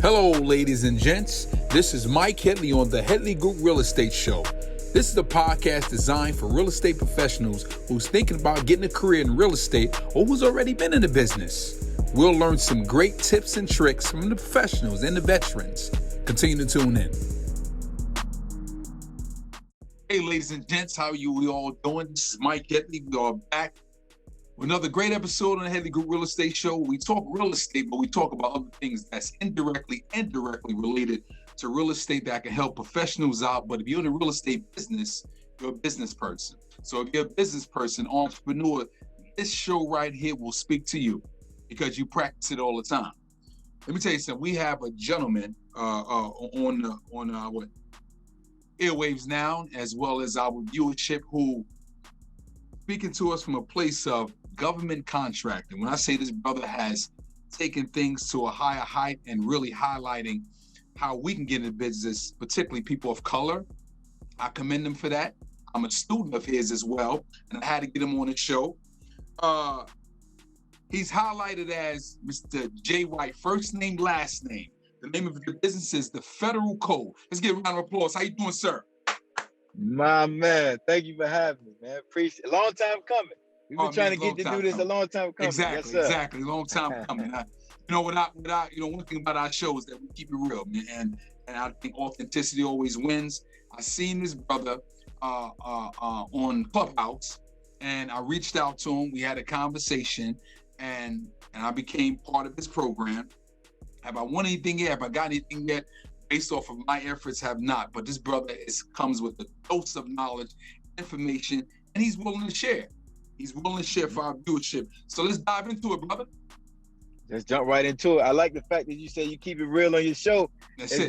Hello, ladies and gents. This is Mike Headley on the Headley Group Real Estate Show. This is a podcast designed for real estate professionals who's thinking about getting a career in real estate or who's already been in the business. We'll learn some great tips and tricks from the professionals and the veterans. Continue to tune in. Hey, ladies and gents, how are we all doing? This is Mike Headley. We are back with another great episode on the Headley Group Real Estate Show. We talk real estate, but we talk about other things that's indirectly and directly related to real estate that can help professionals out. But if you're in the real estate business, you're a business person. So if you're a business person, entrepreneur, this show right here will speak to you because you practice it all the time. Let me tell you something. We have a gentleman on our airwaves now, as well as our viewership, who speaking to us from a place of government contracting. When I say this brother has taken things to a higher height and really highlighting how we can get into business, particularly people of color, I commend him for that. I'm a student of his as well, and I had to get him on the show. He's highlighted as Mr. J. White, first name, last name. The name of the business is the Federal Code. Let's give a round of applause. How you doing, sir? My man, thank you for having me, man. Appreciate it. Long time coming. We've been trying to get to do this a long time coming. Exactly. Long time coming. One thing about our show is that we keep it real, man, and I think authenticity always wins. I seen this brother on Clubhouse, and I reached out to him. We had a conversation, and I became part of his program. Have I won anything yet? Have I got anything yet? Based off of my efforts, have not. But this brother comes with a dose of knowledge, information, and he's willing to share. He's willing to share for our viewership. So let's dive into it, brother. Let's jump right into it. I like the fact that you say you keep it real on your show. There's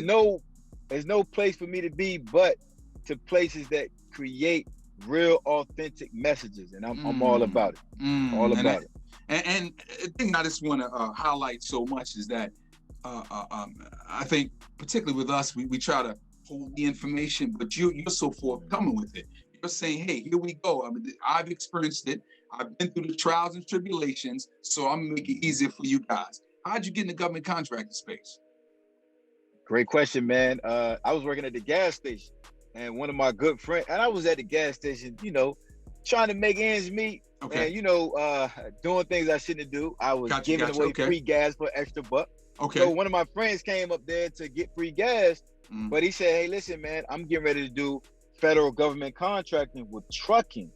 no place for me to be but to places that create real, authentic messages, and I'm all about it. All about it. And the thing I just want to highlight so much is that I think, particularly with us, we try to hold the information, but you're so forthcoming with it. You're saying, hey, here we go. I mean, I've experienced it. I've been through the trials and tribulations, so I'm gonna make it easier for you guys. How'd you get in the government contracting space? Great question, man. I was working at the gas station, and one of my good friends, and I was at the gas station, trying to make ends meet. Okay. And, doing things I shouldn't do. I was giving away free gas for extra buck. Okay. So one of my friends came up there to get free gas, but he said, hey, listen, man, I'm getting ready to do federal government contracting with trucking.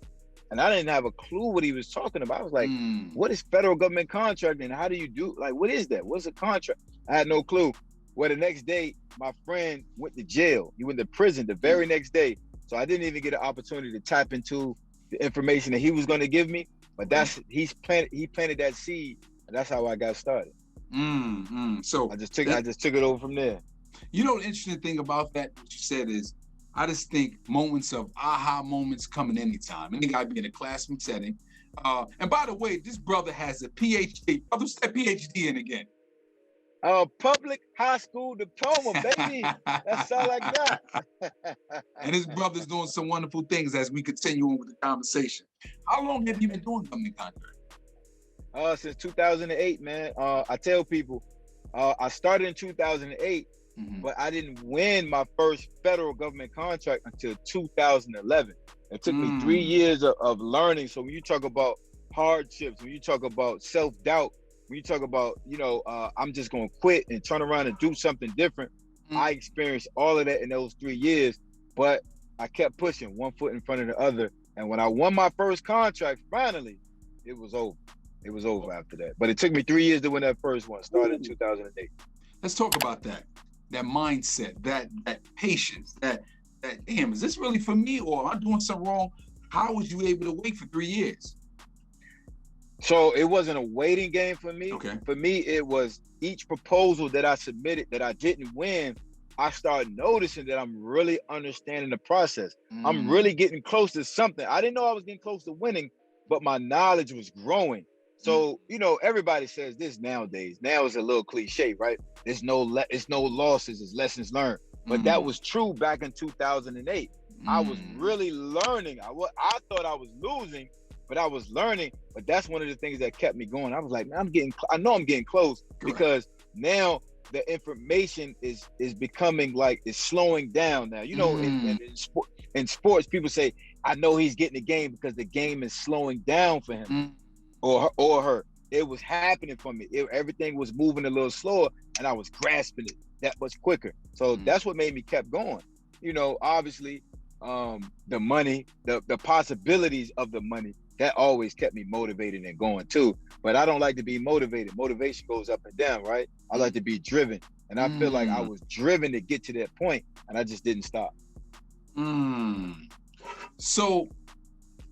And I didn't have a clue what he was talking about. I was like, what is federal government contracting? How do you do, what is that? What's a contract? I had no clue. Well, the next day, my friend went to jail. He went to prison the very next day. So I didn't even get an opportunity to tap into the information that he was going to give me. But he planted that seed, and that's how I got started. So I just took it over from there. The interesting thing about that, what you said is, I just think moments of aha moments come in any time. Any guy be in a classroom setting. And by the way, this brother has a PhD. What's that PhD in again? Public high school diploma, baby. That's all I got. And his brother's doing some wonderful things as we continue on with the conversation. How long have you been doing government contract? Since 2008, man. I tell people, I started in 2008, but I didn't win my first federal government contract until 2011. It took me 3 years of learning. So when you talk about hardships, when you talk about self-doubt, when you talk about, I'm just going to quit and turn around and do something different, I experienced all of that in those 3 years, but I kept pushing one foot in front of the other. And when I won my first contract, finally, it was over. It was over after that. But it took me 3 years to win that first one. Started in 2008. Let's talk about that mindset, that patience, that damn, is this really for me or am I doing something wrong? How was you able to wait for 3 years? So it wasn't a waiting game for me. Okay. For me, it was each proposal that I submitted that I didn't win, I started noticing that I'm really understanding the process. I'm really getting close to something. I didn't know I was getting close to winning, but my knowledge was growing. So, everybody says this nowadays. Now it's a little cliche, right? It's no losses, it's lessons learned. But that was true back in 2008. I was really learning. I thought I was losing, but I was learning. But that's one of the things that kept me going. I was like, man, I know I'm getting close. Correct. Because now the information is becoming like, it's slowing down now. You know, in sports, people say, I know he's getting the game because the game is slowing down for him or her. It was happening for me. Everything was moving a little slower, and I was grasping it that much quicker. So that's what made me kept going. You know, obviously, the money, the possibilities of the money, that always kept me motivated and going too. But I don't like to be motivated. Motivation goes up and down, right? I like to be driven. And I feel like I was driven to get to that point, and I just didn't stop. So,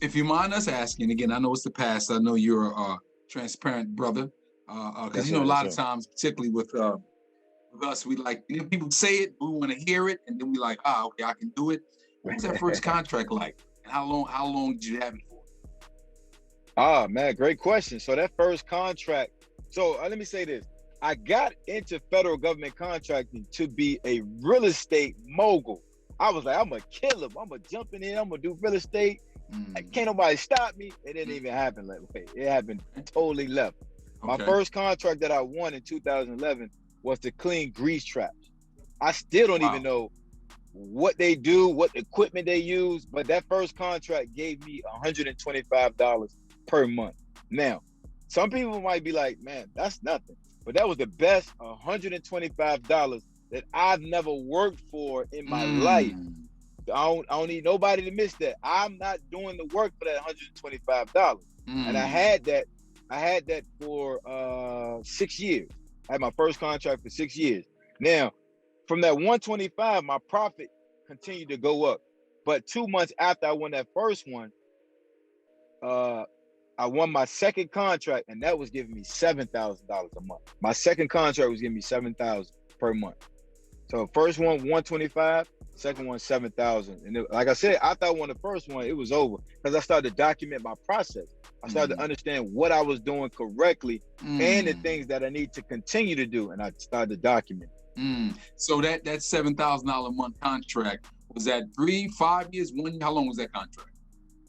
if you mind us asking, again, I know it's the past. I know you're a transparent brother. Because, you know, a lot of times, particularly with us, we like, you know, people say it, we want to hear it, and then we like, okay, I can do it. What was that first contract like? And how long did you have it for? Man, great question. So that first contract, let me say this. I got into federal government contracting to be a real estate mogul. I was like, I'm gonna kill him. I'm gonna jump in here. I'm gonna do real estate. Can't nobody stop me. It didn't even happen that way. It happened totally left. My first contract that I won in 2011 was to clean grease traps. I still don't even know what they do, what equipment they use, but that first contract gave me $125 per month. Now, some people might be like, man, that's nothing. But that was the best $125 that I've never worked for in my life. I don't need nobody to miss that. I'm not doing the work for that $125. And I had that for 6 years. I had my first contract for 6 years. Now, from that 125, my profit continued to go up. But 2 months after I won that first one, I won my second contract, and that was giving me $7,000 a month. My second contract was giving me $7,000 per month. So first one, 125, second one, 7,000. And like I said, after I won the first one, it was over because I started to document my process. I started to understand what I was doing correctly and the things that I need to continue to do, and I started to document. So that $7,000 a month contract, was that 3, 5 years, 1 year? How long was that contract?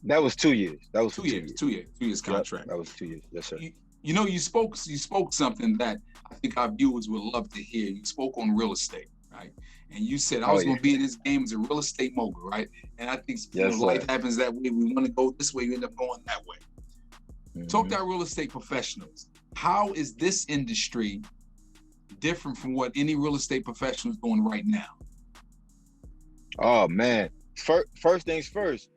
That was 2 years. That was 2 years. 2 years contract. Yep, that was 2 years. Yes, sir. You know, you spoke something that I think our viewers would love to hear. You spoke on real estate, right? And you said I was going to be in this game as a real estate mogul, right? And I think life happens that way. We want to go this way, we end up going that way. Talk to our real estate professionals. How is this industry different from what any real estate professional is doing right now? Oh man, first things first.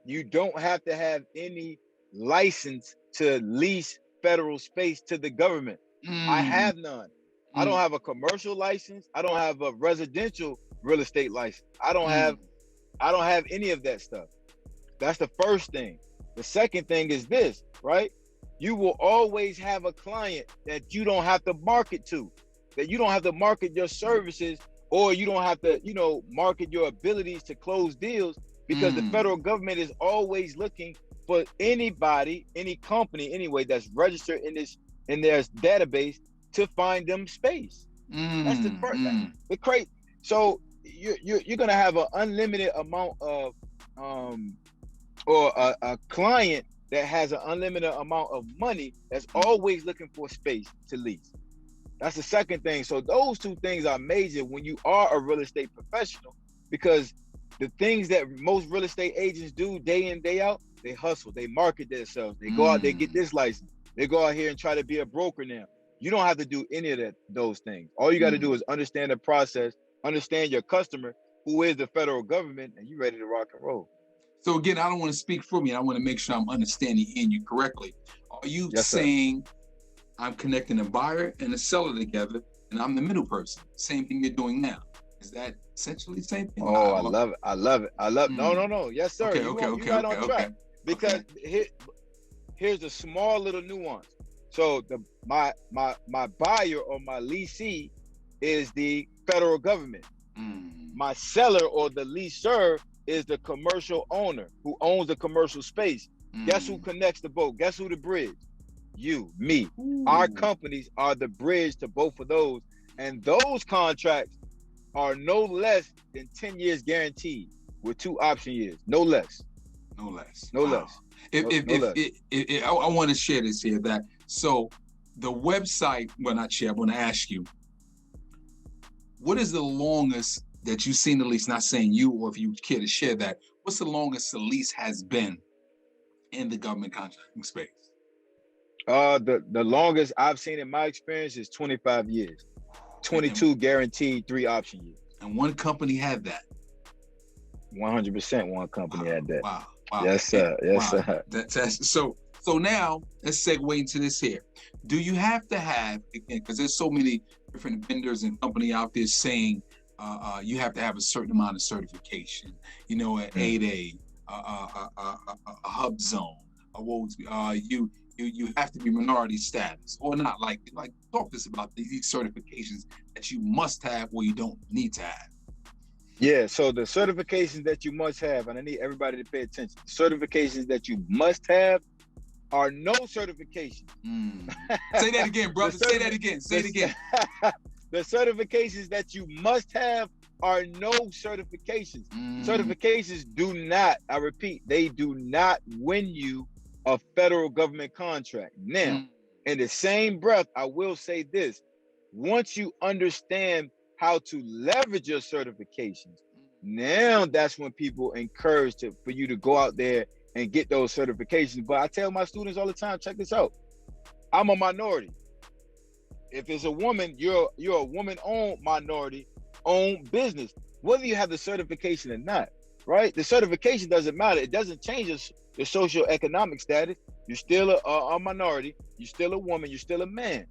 You don't have to have any license to lease federal space to the government. I have none. I don't have a commercial license. I don't have a residential real estate license. I don't have any of that stuff. That's the first thing. The second thing is this, right? You will always have a client that you don't have to market to, that you don't have to market your services, or you don't have to, market your abilities to close deals, because the federal government is always looking for anybody, any company anyway, that's registered in their database to find them space. That's the first thing. The crate. So you're gonna have an unlimited amount of or a client that has an unlimited amount of money that's always looking for space to lease. That's the second thing. So those two things are major when you are a real estate professional, because the things that most real estate agents do day in, day out, they hustle, they market themselves, they go out, they get this license, they go out here and try to be a broker now. You don't have to do any of those things. All you got to do is understand the process, understand your customer, who is the federal government, and you're ready to rock and roll. So again, I don't want to speak for me. I want to make sure I'm understanding you correctly. Are you saying I'm connecting a buyer and a seller together, and I'm the middle person? Same thing you're doing now. Is that essentially the same thing? Oh, I love it. No. Yes, sir. You got on track. Because here's a small little nuance. So my buyer or my leasee is the federal government. My seller or the leaser is the commercial owner who owns the commercial space. Guess who connects the boat? Guess who the bridge? You, me. Our companies are the bridge to both of those. And those contracts are no less than 10 years guaranteed with 2 option years. No less. No less. No less. I want to share this here, so the website, well, not share, I want to ask you, what is the longest that you've seen, at least not saying you, or if you care to share that, what's the longest the lease has been in the government contracting space? The longest I've seen in my experience is 25 years. 22 guaranteed, 3 option years. And one company had that. 100% one company had that. Wow. Yes, sir. Yes, wow. sir. That's so now let's segue into this here. Do you have to have, again, because there's so many different vendors and company out there saying you have to have a certain amount of certification, you know, an 8A, a hub zone, you have to be minority status or not. Like talk to us about these certifications that you must have or you don't need to have. Yeah, so the certifications that you must have, and I need everybody to pay attention. The certifications that you must have are no certifications. Say that again, brother. Say that again. Say it again. The certifications that you must have are no certifications. Certifications do not, I repeat, they do not win you a federal government contract. Now, in the same breath, I will say this. Once you understand how to leverage your certifications, now that's when people encourage for you to go out there and get those certifications. But I tell my students all the time, check this out. I'm a minority. If it's a woman, you're a woman-owned minority-owned business, whether you have the certification or not, right? The certification doesn't matter. It doesn't change your socioeconomic status. You're still a minority. You're still a woman. You're still a man.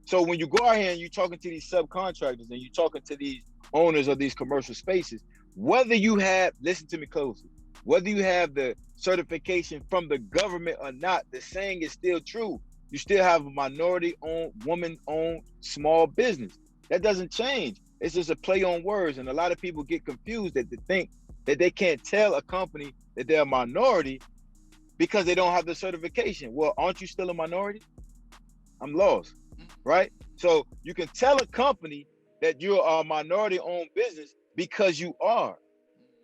So when you go out here and you're talking to these subcontractors and you're talking to these owners of these commercial spaces, whether you have, listen to me closely, whether you have the certification from the government or not, the saying is still true. You still have a minority-owned, woman-owned small business. That doesn't change. It's just a play on words. And a lot of people get confused that they think that they can't tell a company that they're a minority because they don't have the certification. Well, aren't you still a minority? I'm lost, right? So you can tell a company that you're a minority-owned business because you are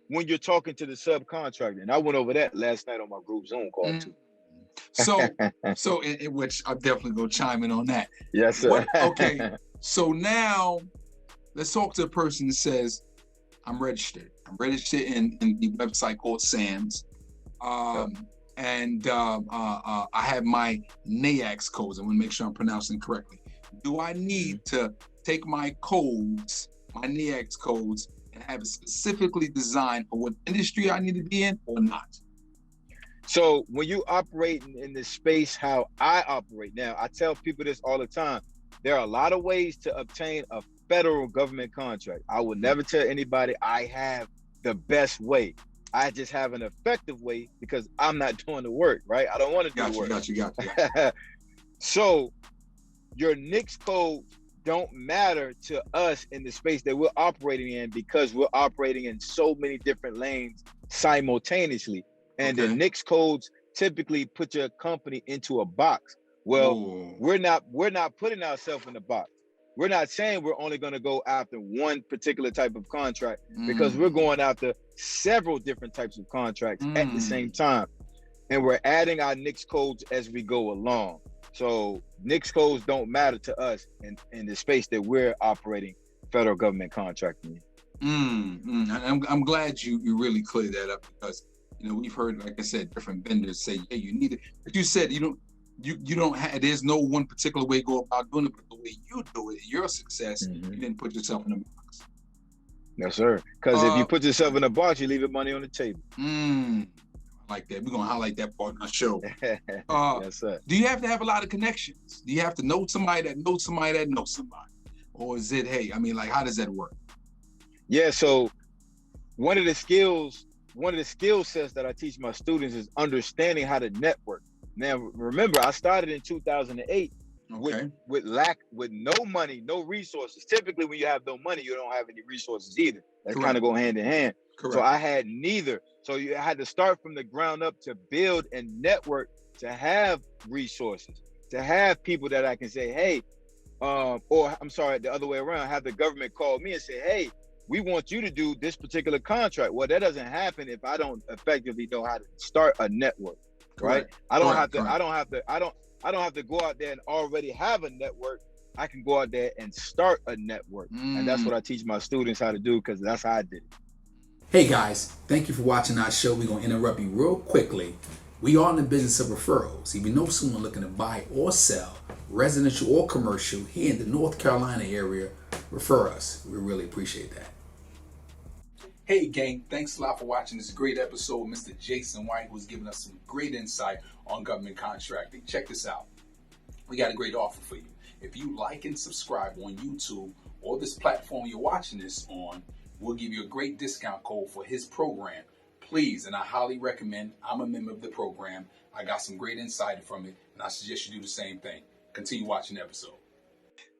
when you're talking to the subcontractor. And I went over that last night on my group Zoom call too. So in which I'm definitely gonna chime in on that. Yes, sir. Okay. So now let's talk to a person that says, I'm registered. I'm registered in the website called SAMS. And I have my NAICS codes. I want to make sure I'm pronouncing correctly. Do I need to take my codes, my NAICS codes, and have it specifically designed for what industry I need to be in or not? So when you operate in the space how I operate now, I tell people this all the time. There are a lot of ways to obtain a federal government contract. I will never tell anybody I have the best way. I just have an effective way because I'm not doing the work, right? I don't want to do the work. Got you. So your NAICS code don't matter to us in the space that we're operating in because we're operating in so many different lanes simultaneously. And the NAICS codes typically put your company into a box. Well, we're not putting ourselves in a box. We're not saying we're only going to go after one particular type of contract because we're going after several different types of contracts at the same time. And we're adding our NAICS codes as we go along. So NAICS codes don't matter to us in the space that we're operating federal government contracting in. I'm glad you really cleared that up because, you know, we've heard, like I said, different vendors say, yeah, you need it. But you said you don't have, there's no one particular way to go about doing it, but the way you do it, your success, you didn't put yourself in a box. Yes, sir. Because if you put yourself in a box, you leave your money on the table. I like that. We're going to highlight that part in our show. Yes, sir. Do you have to have a lot of connections? Do you have to know somebody that knows somebody that knows somebody? Or is it, hey, I mean, like, how does that work? Yeah, so one of the skill sets that I teach my students is understanding how to network. Now, remember, I started in 2008 with no money, no resources. Typically, when you have no money, you don't have any resources either. That kind of go hand in hand. Correct. So I had neither. So you had to start from the ground up to build and network to have resources, to have people that I can say, hey, or I'm sorry, the other way around, have the government call me and say, hey, we want you to do this particular contract. Well, that doesn't happen if I don't effectively know how to start a network. Right? I don't have to go out there and already have a network I can go out there and start a network. And that's what I teach my students how to do, because that's how I did it. Hey guys, thank you for watching our show. We're going to interrupt you real quickly. We are in the business of referrals. If you know someone looking to buy or sell, residential or commercial, here in the North Carolina area, refer us. We really appreciate that. Hey gang, thanks a lot for watching this great episode with Mr. Jason White, who's giving us some great insight on government contracting. Check this out. We got a great offer for you. If you like and subscribe on YouTube or this platform you're watching this on, we'll give you a great discount code for his program. Please, and I highly recommend, I'm a member of the program. I got some great insight from it, and I suggest you do the same thing. Continue watching the episode.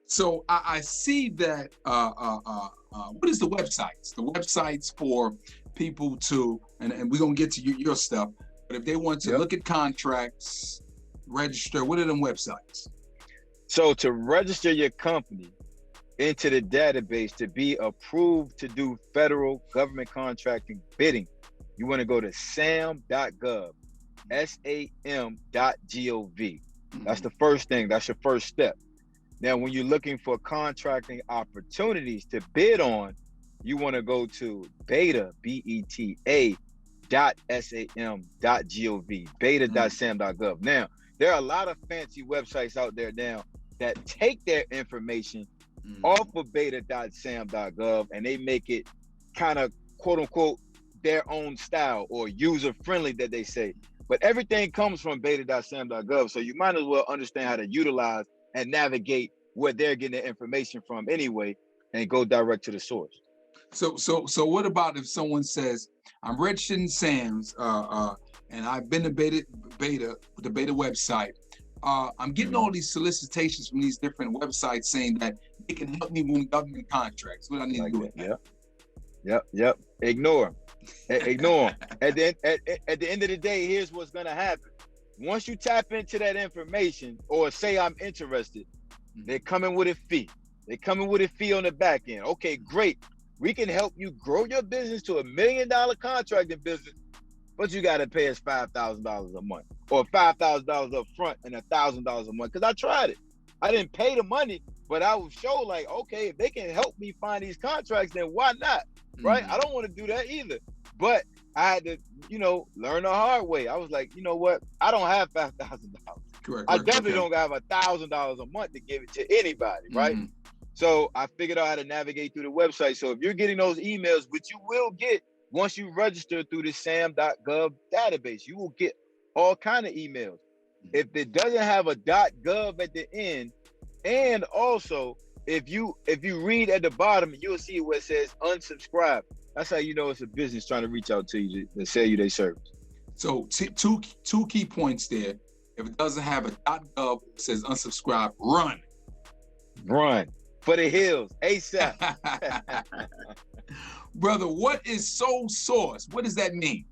So I see that, what is the websites? The websites for people to, and we're going to get to your stuff, but if they want to look at contracts, register, what are them websites? So to register your company into the database to be approved to do federal government contracting bidding, you want to go to sam.gov, sam.gov. That's the first thing. That's your first step. Now, when you're looking for contracting opportunities to bid on, you want to go to beta, beta.sam.gov, beta.sam.gov. Now, there are a lot of fancy websites out there now that take their information off of beta.sam.gov and they make it kind of quote unquote their own style or user friendly, that they say. But everything comes from beta.sam.gov, so you might as well understand how to utilize and navigate where they're getting their information from anyway, and go direct to the source. So what about if someone says, I'm registered in SAMS, and I've been to the beta website. I'm getting all these solicitations from these different websites saying that they can help me win government contracts. What I need to do with that? Yep. Ignore them. Ignore them. At the end of the day, here's what's gonna happen. Once you tap into that information, or say I'm interested, they're coming with a fee. They're coming with a fee on the back end. Okay, great. We can help you grow your business to $1 million contracting business, but you got to pay us $5,000 a month, or $5,000 up front and $1,000 a month. Because I tried it. I didn't pay the money, but I would show like, okay, if they can help me find these contracts, then why not? Right? I don't want to do that either. But I had to, learn the hard way. I was like, you know what? I don't have $5,000. I definitely don't have $1,000 a month to give it to anybody, right? So I figured out how to navigate through the website. So if you're getting those emails, which you will get once you register through the sam.gov database, you will get all kind of emails. If it doesn't have a .gov at the end, and also if you read at the bottom, you'll see where it says unsubscribe. That's how you know it's a business trying to reach out to you to sell you their service. So two key points there. If it doesn't have a .gov, it says unsubscribe, run. Run for the hills, ASAP. Brother, what is sole source? What does that mean?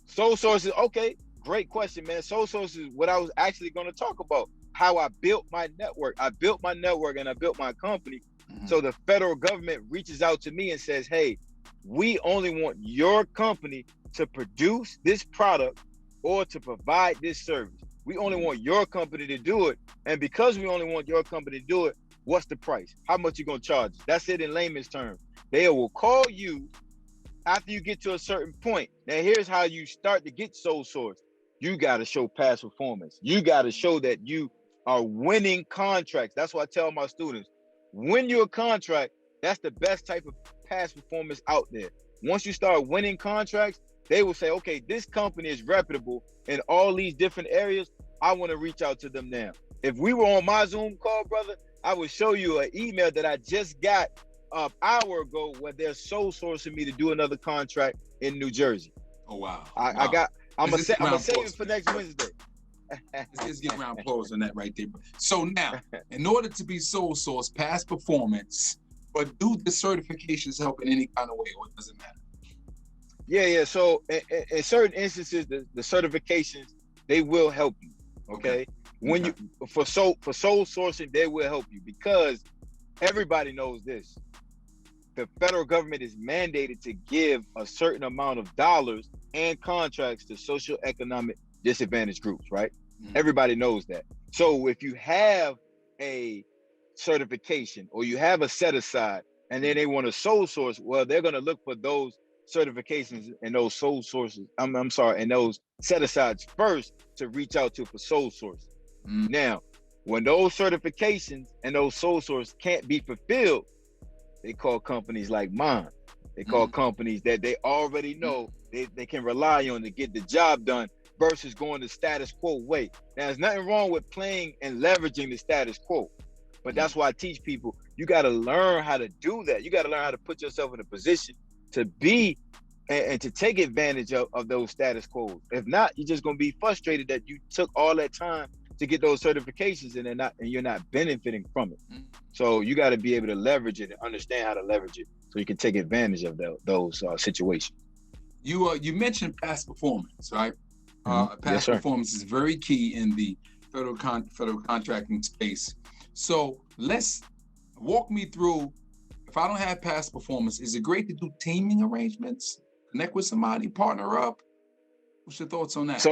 Sole source is, okay, great question, man. Sole source is what I was actually going to talk about, how I built my network. I built my network and I built my company. So the federal government reaches out to me and says, hey, we only want your company to produce this product or to provide this service. We only want your company to do it. And because we only want your company to do it, what's the price? How much you gonna charge? That's it in layman's terms. They will call you after you get to a certain point. Now here's how you start to get sole source. You gotta show past performance. You gotta show that you are winning contracts. That's what I tell my students. Win your contract, that's the best type of past performance out there. Once you start winning contracts, they will say, okay, this company is reputable in all these different areas. I want to reach out to them now. If we were on my Zoom call, brother, I would show you an email that I just got an hour ago where they're sole sourcing me to do another contract in New Jersey. Oh, wow. I'm gonna save it for next Wednesday. Let's get round applause on that right there. So now, in order to be sole source, past performance, but do the certifications help in any kind of way, or it doesn't matter? Yeah. So in certain instances, the certifications, they will help you. Okay. When you for sole sourcing, they will help you, because everybody knows this. The federal government is mandated to give a certain amount of dollars and contracts to socioeconomic disadvantaged groups, right? Everybody knows that. So if you have a certification, or you have a set aside, and then they want a sole source, well, they're going to look for those certifications and those sole sources. I'm sorry, and those set asides first to reach out to for sole source. Now, when those certifications and those sole source can't be fulfilled, they call companies like mine. They call companies that they already know they can rely on to get the job done versus going the status quo way. Now, there's nothing wrong with playing and leveraging the status quo, but that's why I teach people, you got to learn how to do that. You got to learn how to put yourself in a position to be and to take advantage of those status quos. If not, you're just going to be frustrated that you took all that time to get those certifications and you're not benefiting from it. So you got to be able to leverage it and understand how to leverage it so you can take advantage of those situations. You mentioned past performance, right? Past Yes, performance is very key in the federal contracting space. So let's walk me through. If I don't have past performance, is it great to do teaming arrangements? Connect with somebody, partner up? What's your thoughts on that?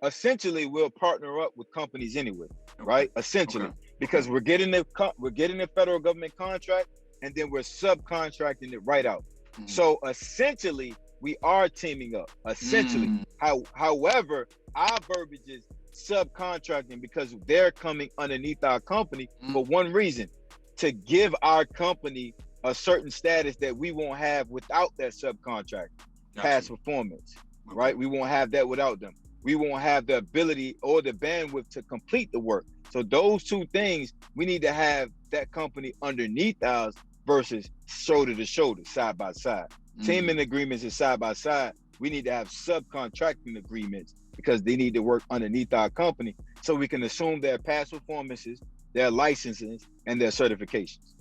Essentially we'll partner up with companies anyway, right? Essentially, because we're getting the federal government contract, and then we're subcontracting it right out. So essentially, we are teaming up. Essentially, however, our verbiage is subcontracting because they're coming underneath our company for one reason: to give our company a certain status that we won't have without that subcontract. Past performance, right? We won't have that without them. We won't have the ability or the bandwidth to complete the work. So those two things, we need to have that company underneath ours versus shoulder to shoulder, side by side. Teaming agreements is side by side. We need to have subcontracting agreements because they need to work underneath our company so we can assume their past performances, their licenses, and their certifications.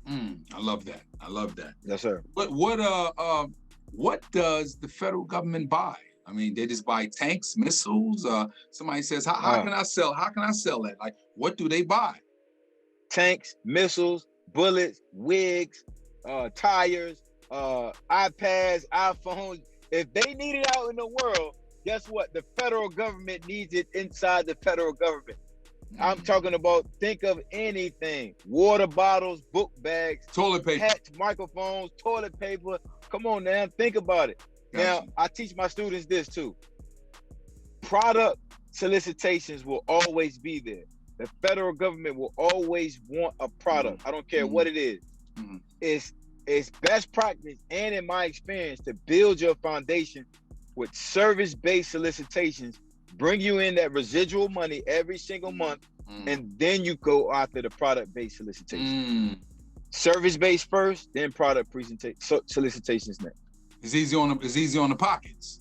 I love that. I love that. Yes, sir. What does the federal government buy? I mean, they just buy tanks, missiles. Somebody says, how can I sell? How can I sell that? Like, what do they buy? Tanks, missiles, bullets, wigs, tires, iPads, iPhones. If they need it out in the world, guess what? The federal government needs it inside the federal government. I'm talking about, think of anything: water bottles, book bags, toilet paper, hats, microphones, toilet paper. Come on now, think about it. Now, I teach my students this too. Product solicitations will always be there. The federal government will always want a product. I don't care what it is. It's best practice, and in my experience, to build your foundation with service-based solicitations, bring you in that residual money every single month, and then you go after the product-based solicitation. Service-based first, then product solicitations next. It's easy on the pockets.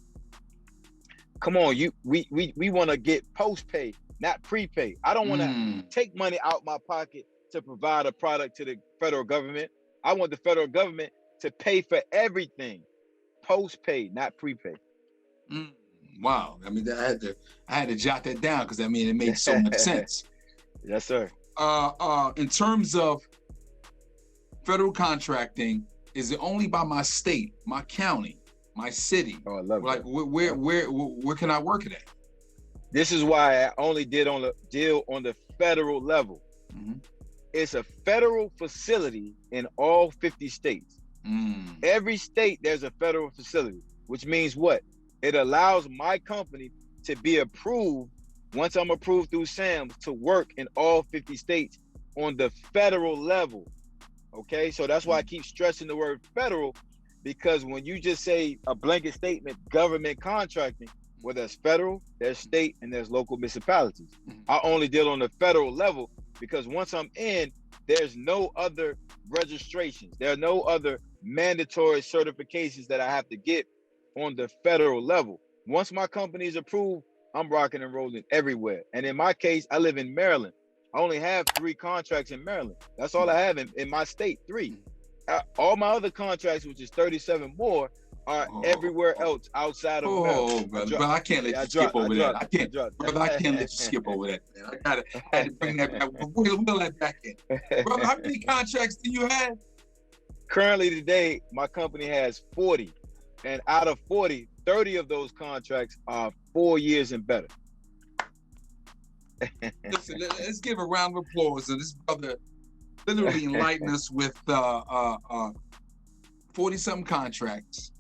Come on, we want to get post-pay, not prepay. I don't want to take money out my pocket to provide a product to the federal government. I want the federal government to pay for everything, post-pay, not prepay. Wow, I mean, I had to jot that down because I mean it made so much sense. Yes, sir. In terms of federal contracting, is it only by my state, my county, my city? Oh, I love like, that. Where can I work it at? This is why I only deal on the federal level. It's a federal facility in all 50 states. Every state there's a federal facility, which means what? It allows my company to be approved, once I'm approved through SAMS, to work in all 50 states on the federal level. Okay, so that's why I keep stressing the word federal, because when you just say a blanket statement, government contracting, well, there's federal, there's state, and there's local municipalities. I only deal on the federal level because once I'm in, there's no other registrations. There are no other mandatory certifications that I have to get on the federal level. Once my company is approved, I'm rocking and rolling everywhere. And in my case, I live in Maryland. I only have 3 contracts in Maryland. That's all I have in my state, 3. All my other contracts, which is 37 more, are everywhere else outside of Maryland. Brother, I can't let you skip over that. I can't let you skip over that, man. I had to bring that back. We'll let back in. Brother, how many contracts do you have? Currently today, my company has 40. And out of 40, 30 of those contracts are 4 years and better. Listen, let's give a round of applause to this brother. Literally enlighten us with 40-something contracts.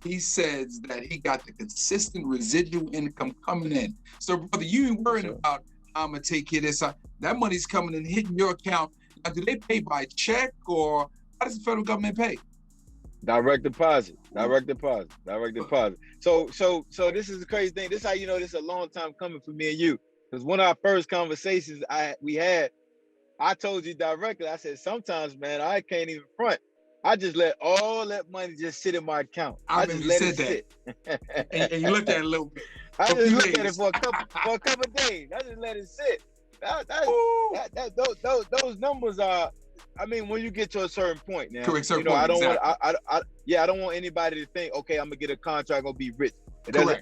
He says that he got the consistent residual income coming in. So, brother, you ain't worrying about I'm gonna take care of this. That money's coming in, hitting your account. Now, do they pay by check, or how does the federal government pay? Direct deposit. So this is the crazy thing. This is how you know this is a long time coming for me and you. Because one of our first conversations we had, I told you directly. I said, sometimes, man, I can't even front. I just let all that money just sit in my account. I just let it sit. and you looked at it a little bit. I just looked at it for a couple of days. I just let it sit. Those numbers are. I mean, when you get to a certain point now, correct, you know, I don't want. I don't want anybody to think, okay, I'm gonna get a contract, gonna be rich.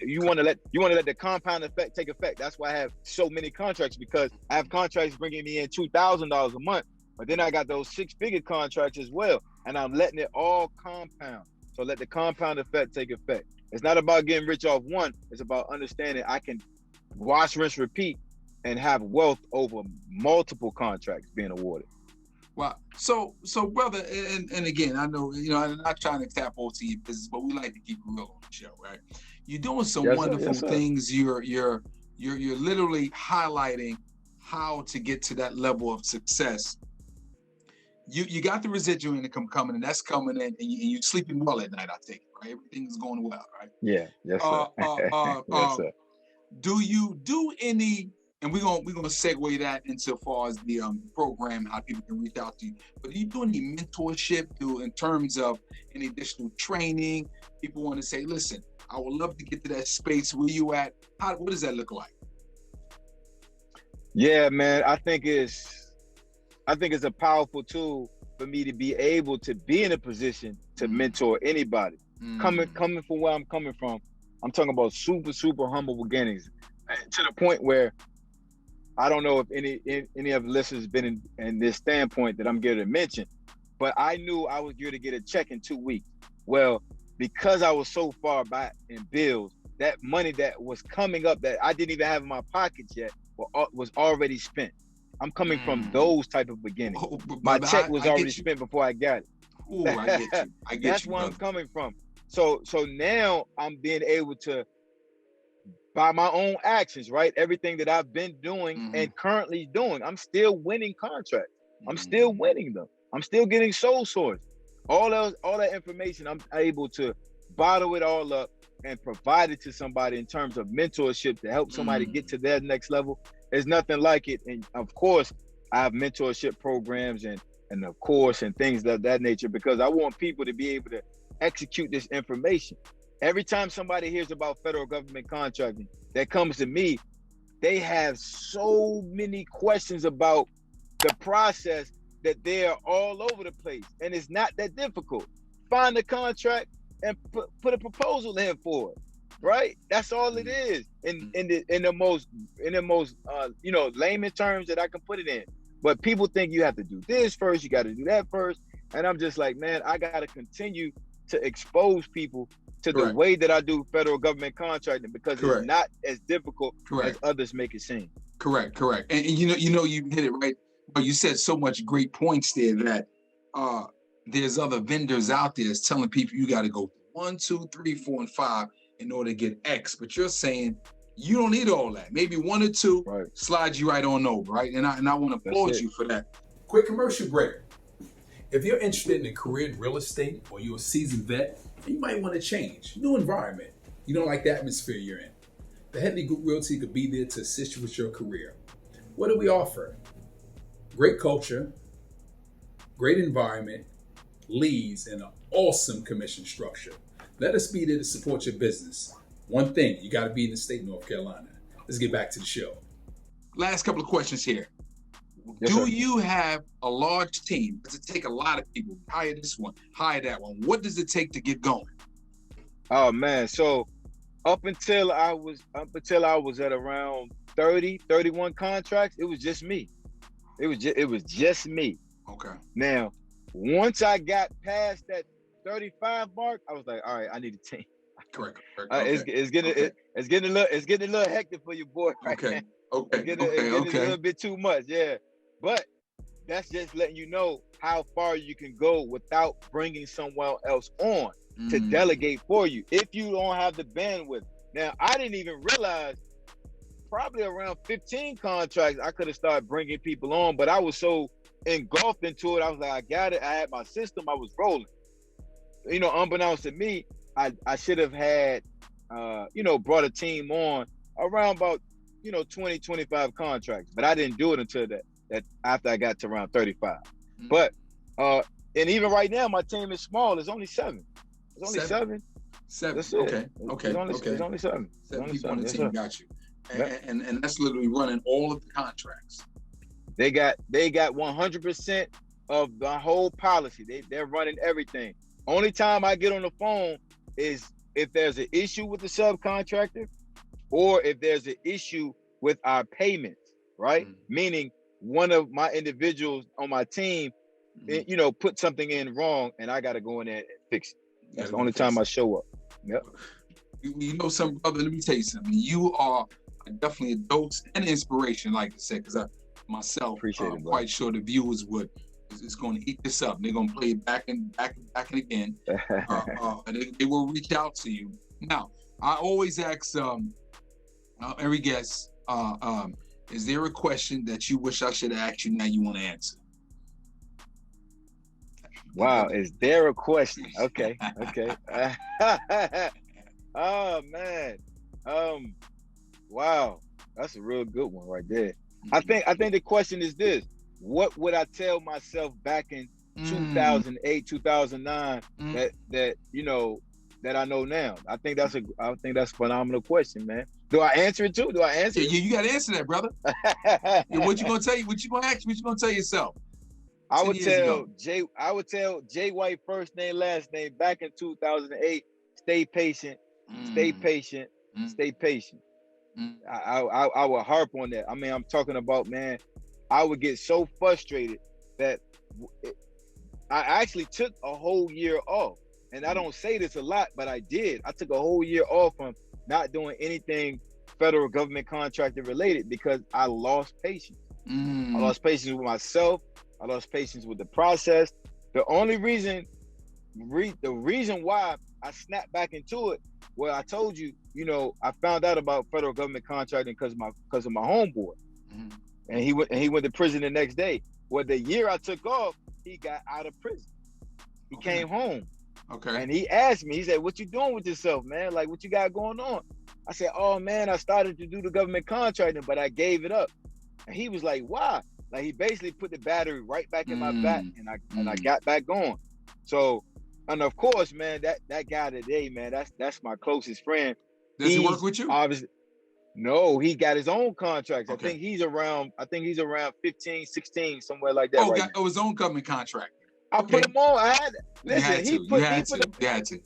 You want to let the compound effect take effect. That's why I have so many contracts, because I have contracts bringing me in $2,000 a month, but then I got those 6-figure contracts as well, and I'm letting it all compound. So let the compound effect take effect. It's not about getting rich off one. It's about understanding I can wash, rinse, repeat, and have wealth over multiple contracts being awarded. Wow. So brother, and again, I know, you know, I'm not trying to tap OT your business, but we like to keep it real on the show, right? You're doing some wonderful things. You're literally highlighting how to get to that level of success. You got the residual income coming, and that's coming in, and you're sleeping well at night, I think, right? Everything's going well, right? Yeah. Yes, sir. Yes, sir. Do you do any? And we're gonna segue that into far as the program, how people can reach out to you. But do you do any mentorship in terms of any additional training? People want to say, listen, I would love to get to that space. Where you at? What does that look like? Yeah, man, I think it's a powerful tool for me to be able to be in a position to mentor anybody. Coming from where I'm coming from, I'm talking about super, super humble beginnings, to the point where I don't know if any of the listeners have been in this standpoint that I'm going to mention, but I knew I was going to get a check in 2 weeks. Well, because I was so far back in bills, that money that was coming up that I didn't even have in my pockets yet was already spent. I'm coming from those type of beginnings. My check was already spent before I got it. Oh, I get you. That's where I'm coming from. So now I'm being able to, by my own actions, right? Everything that I've been doing and currently doing, I'm still winning contracts. I'm still winning them. I'm still getting sole source. All that information, I'm able to bottle it all up and provide it to somebody in terms of mentorship to help somebody get to their next level. There's nothing like it. And of course, I have mentorship programs and of course, and things of that nature, because I want people to be able to execute this information. Every time somebody hears about federal government contracting that comes to me, they have so many questions about the process that they are all over the place. And it's not that difficult. Find a contract and put a proposal in for it, right? That's all it is in the most layman terms that I can put it in. But people think you have to do this first, you got to do that first. And I'm just like, man, I got to continue to expose people to the way that I do federal government contracting, because it's not as difficult as others make it seem. Correct. And you hit it right. But you said so much great points there that there's other vendors out there that's telling people you got to go 1, 2, 3, 4, and 5 in order to get X. But you're saying you don't need all that. Maybe 1 or 2 slides you right on over, right? And I want to applaud you for that. Quick commercial break. If you're interested in a career in real estate, or you're a seasoned vet, you might want to change. New environment. You don't like the atmosphere you're in. The Headley Group Realty could be there to assist you with your career. What do we offer? Great culture, great environment, leads, and an awesome commission structure. Let us be there to support your business. One thing, you got to be in the state of North Carolina. Let's get back to the show. Last couple of questions here. Yes, Do sir. you have a large team? Does it take a lot of people? Hire this one, hire that one. What does it take to get going? Oh man, so up until I was at around 30, 31 contracts, it was just me. It was just me. Okay. Now, once I got past that 35 mark, I was like, all right, I need a team. Correct. Okay. It's getting a little hectic for you, boy. Right Okay. now. Okay. Getting a little bit too much, yeah. But that's just letting you know how far you can go without bringing someone else on to delegate for you if you don't have the bandwidth. Now, I didn't even realize probably around 15 contracts I could have started bringing people on, but I was so engulfed into it. I was like, I got it. I had my system. I was rolling. You know, unbeknownst to me, I should have had, brought a team on around about, 20, 25 contracts, but I didn't do it until that after I got to around 35. But, and even right now, my team is small. It's only 7. It's only 7. 7. That's Okay. it. Okay. It's only 7. 7 people on the team. Sir. Got you. And that's literally running all of the contracts. They got 100% of the whole policy. They're running everything. Only time I get on the phone is if there's an issue with the subcontractor or if there's an issue with our payments, right? Meaning one of my individuals on my team, put something in wrong and I got to go in there and fix it. That's the only time I show up. Yep. You know something, brother, let me tell you something. You are definitely a dose and inspiration, like I said, because I myself I'm quite sure the viewers is going to eat this up. They're going to play it back and again. And they will reach out to you. Now, I always ask every guest, is there a question that you wish I should have asked you now you want to answer? Wow, is there a question? Okay. Oh man. Wow, that's a real good one right there. I think the question is this: what would I tell myself back in 2008, 2009 that I know now? I think that's a phenomenal question, man. Do I answer it too? Do I answer it? Yeah, you got to answer that, brother. What you gonna tell you? What you gonna ask? What you gonna tell yourself? I would tell Jay White first name, last name back in 2008. Stay patient. Stay patient. Stay patient. I would harp on that. I mean, I'm talking about, man, I would get so frustrated that I actually took a whole year off. And I don't say this a lot, but I did. I took a whole year off from not doing anything federal government contractor related because I lost patience. I lost patience with myself. I lost patience with the process. The only reason, the reason why I snapped back into it, well, I told you, I found out about federal government contracting because of my homeboy, and he went to prison the next day. Well, the year I took off, he got out of prison. He came home. Okay. And he asked me, he said, "What you doing with yourself, man? Like, what you got going on?" I said, "Oh man, I started to do the government contracting, but I gave it up." And he was like, "Why?" Like, he basically put the battery right back in my back, and I got back going. So, and of course, man, that guy today, man, that's my closest friend. Does he work with you? Obviously, no, he got his own contracts. Okay. I think he's around 15, 16, somewhere like that. Got his own government contract. I put him on. I had listen. You had to.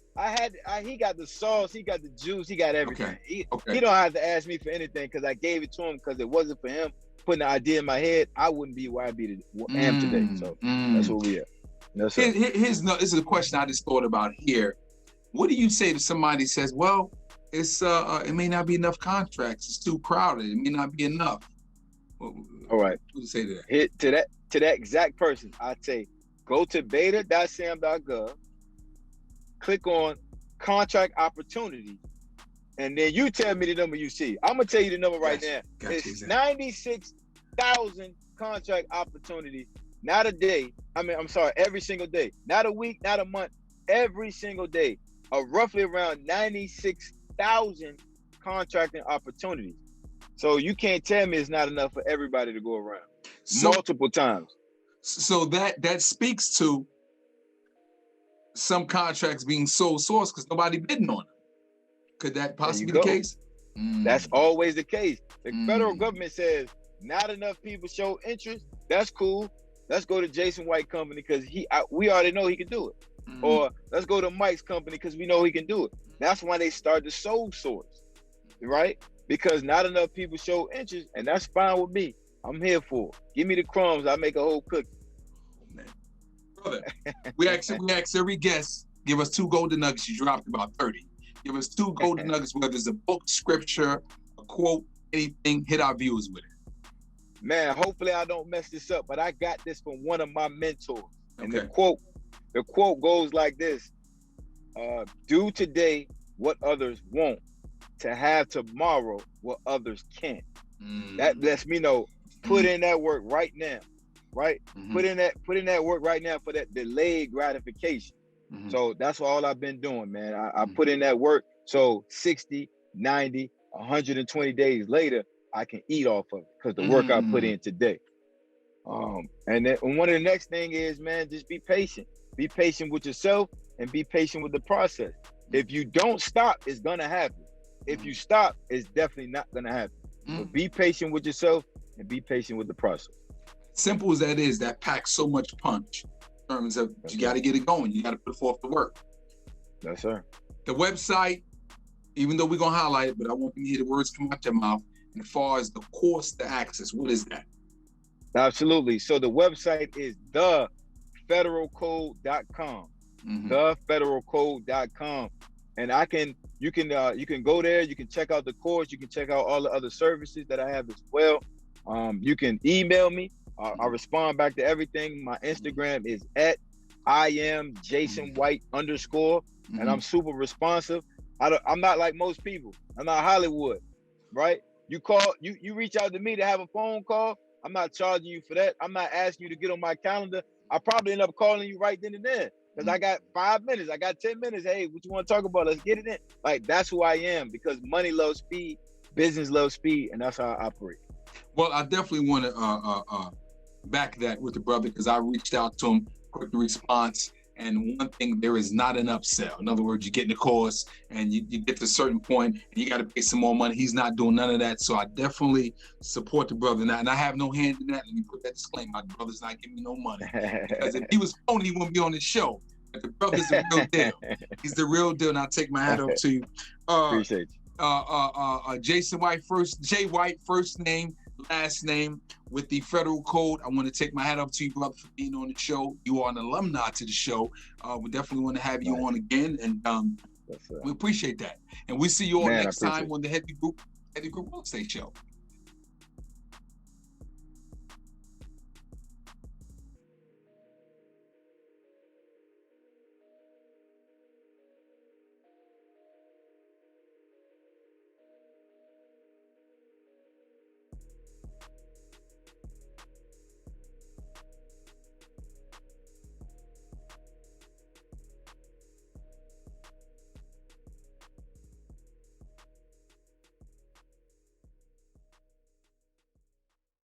He got the sauce. He got the juice. He got everything. Okay. He don't have to ask me for anything because I gave it to him. Because it wasn't for him putting the idea in my head, I wouldn't be where I am today. So that's what we are. This is a question I just thought about here. What do you say to somebody who says, "Well, it's it may not be enough contracts. It's too crowded. It may not be enough." All right. What do you say to that? To that exact person, I'd say, go to beta.sam.gov, click on contract opportunity, and then you tell me the number you see. I'm gonna tell you the number right now. It's 96,000 contract opportunities, not a day. Every single day. Not a week, not a month, every single day. Roughly around 96,000 contracting opportunities. So you can't tell me it's not enough for everybody to go around multiple times. So that speaks to some contracts being sole source because nobody bidding on them. Could that possibly be the case? That's always the case. The federal government says not enough people show interest. That's cool. Let's go to Jason White company because we already know he can do it. Or let's go to Mike's company because we know he can do it. That's why they start the sole source, right? Because not enough people show interest, and that's fine with me. I'm here for it. Give me the crumbs. I make a whole cookie. Oh, man. Brother, we ask every guest, give us 2 golden nuggets. You dropped about 30. Give us 2 golden nuggets, whether it's a book, scripture, a quote, anything, hit our viewers with it. Man, hopefully I don't mess this up, but I got this from one of my mentors. And Okay. the quote goes like this: do today what others won't, to have tomorrow what others can't. That lets me know, put in that work right now, right? Put in that work right now for that delayed gratification. So that's all I've been doing, man. I put in that work, so 60, 90, 120 days later, I can eat off of it because the work I put in today. And then one of the next thing is, man, just be patient. Be patient with yourself and be patient with the process. If you don't stop, it's gonna happen. If you stop, it's definitely not gonna happen. But be patient with yourself and be patient with the process. Simple as that is, that packs so much punch in terms of you got to get it going. You got to put forth the work. Yes, sir. The website, even though we're going to highlight it, but I want you to hear the words come out your mouth. And as far as the course to access, what is that? Absolutely. So the website is thefederalcode.com. Thefederalcode.com. And you can go there, you can check out the course, you can check out all the other services that I have as well. You can email me. I respond back to everything. My Instagram is @IamJasonWhite_, and I'm super responsive. I'm not like most people. I'm not Hollywood, right? You reach out to me to have a phone call. I'm not charging you for that. I'm not asking you to get on my calendar. I probably end up calling you right then and there because I got 5 minutes. I got 10 minutes. Hey, what you want to talk about? Let's get it in. Like, that's who I am, because money loves speed, business loves speed, and that's how I operate. Well, I definitely want to back that with the brother, because I reached out to him, quick response. And one thing, there is not an upsell. In other words, you get in the course and you get to a certain point and you got to pay some more money. He's not doing none of that. So I definitely support the brother now. And I have no hand in that. Let me put that disclaimer. My brother's not giving me no money. Because if he was phony, he wouldn't be on the show. But the brother's the real deal. He's the real deal. And I take my hat off to you. Appreciate you. Jason White, J White, first name, last name, with the Federal Code. I want to take my hat up to you, brother, for being on the show. You are an alumni to the show. We definitely want to have you on again, and we appreciate that. And we see you all next time on the Headley Group Real Estate Show.